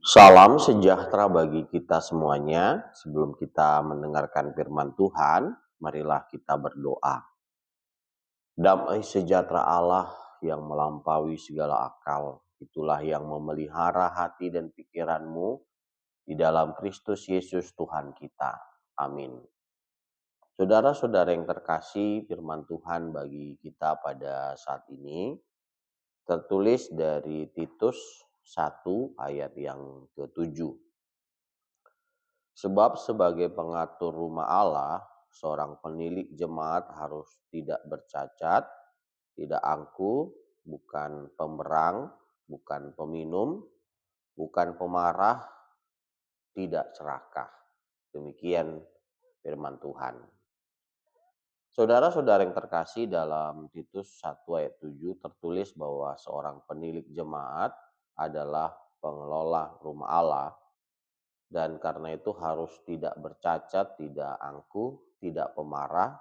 Salam sejahtera bagi kita semuanya. Sebelum kita mendengarkan firman Tuhan, marilah kita berdoa. Damai sejahtera Allah yang melampaui segala akal, itulah yang memelihara hati dan pikiranmu di dalam Kristus Yesus Tuhan kita. Amin. Saudara-saudara yang terkasih, firman Tuhan bagi kita pada saat ini tertulis dari Titus 1 ayat yang ke-7. Sebab sebagai pengatur rumah Allah, seorang penilik jemaat harus tidak bercacat, tidak angkuh, bukan pemberang, bukan peminum, bukan pemarah, tidak serakah. Demikian firman Tuhan. Saudara-saudara yang terkasih, dalam Titus 1 ayat 7 tertulis bahwa seorang penilik jemaat adalah pengelola rumah Allah. Dan karena itu harus tidak bercacat, tidak angkuh, tidak pemarah,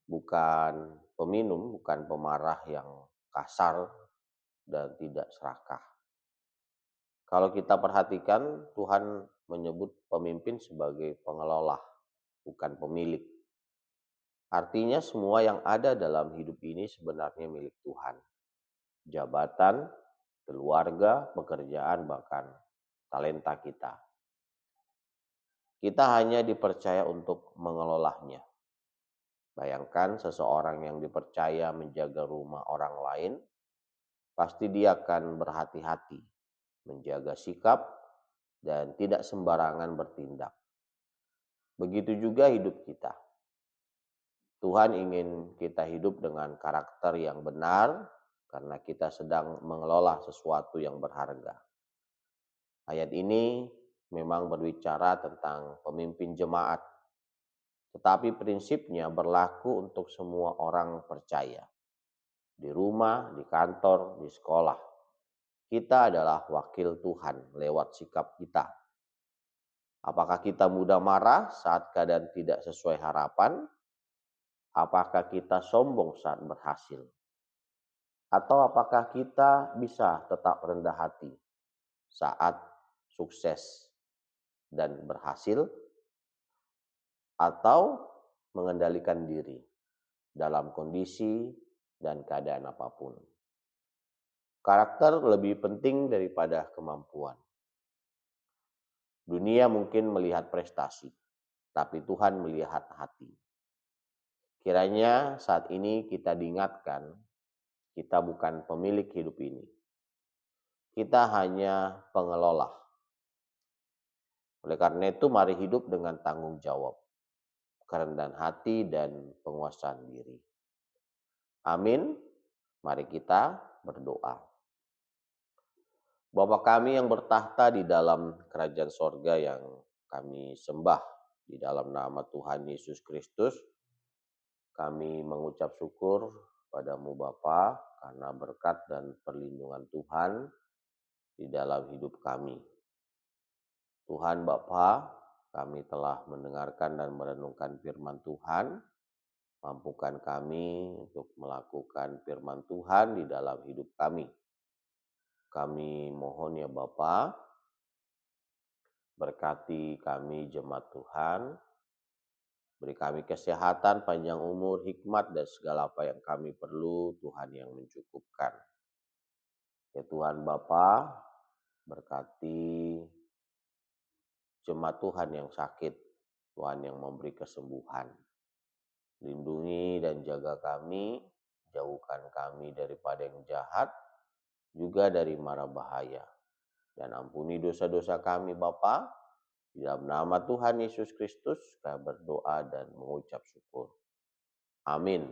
bukan peminum, bukan pemarah yang kasar, dan tidak serakah. Kalau kita perhatikan, Tuhan menyebut pemimpin sebagai pengelola, bukan pemilik. Artinya semua yang ada dalam hidup ini sebenarnya milik Tuhan. Jabatan, keluarga, pekerjaan, bahkan talenta kita. Kita hanya dipercaya untuk mengelolanya. Bayangkan seseorang yang dipercaya menjaga rumah orang lain, pasti dia akan berhati-hati, menjaga sikap, dan tidak sembarangan bertindak. Begitu juga hidup kita. Tuhan ingin kita hidup dengan karakter yang benar, karena kita sedang mengelola sesuatu yang berharga. Ayat ini memang berbicara tentang pemimpin jemaat, tetapi prinsipnya berlaku untuk semua orang percaya. Di rumah, di kantor, di sekolah. Kita adalah wakil Tuhan lewat sikap kita. Apakah kita mudah marah saat keadaan tidak sesuai harapan? Apakah kita sombong saat berhasil? Atau apakah kita bisa tetap rendah hati saat sukses dan berhasil? Atau mengendalikan diri dalam kondisi dan keadaan apapun? Karakter lebih penting daripada kemampuan. Dunia mungkin melihat prestasi, tapi Tuhan melihat hati. Kiranya saat ini kita diingatkan, kita bukan pemilik hidup ini. Kita hanya pengelola. Oleh karena itu, mari hidup dengan tanggung jawab, kerendahan hati, dan penguasaan diri. Amin. Mari kita berdoa. Bapa kami yang bertahta di dalam kerajaan sorga yang kami sembah di dalam nama Tuhan Yesus Kristus, kami mengucap syukur padamu Bapa karena berkat dan perlindungan Tuhan di dalam hidup kami. Tuhan Bapa, kami telah mendengarkan dan merenungkan firman Tuhan. Mampukan kami untuk melakukan firman Tuhan di dalam hidup kami. Kami mohon ya Bapa, berkati kami jemaat Tuhan, beri kami kesehatan, panjang umur, hikmat, dan segala apa yang kami perlu, Tuhan yang mencukupkan. Ya Tuhan Bapa, berkati jemaat Tuhan yang sakit, Tuhan yang memberi kesembuhan. Lindungi dan jaga kami, jauhkan kami daripada yang jahat, juga dari mara bahaya. Dan ampuni dosa-dosa kami Bapa. Di dalam nama Tuhan Yesus Kristus, kami berdoa dan mengucap syukur. Amin.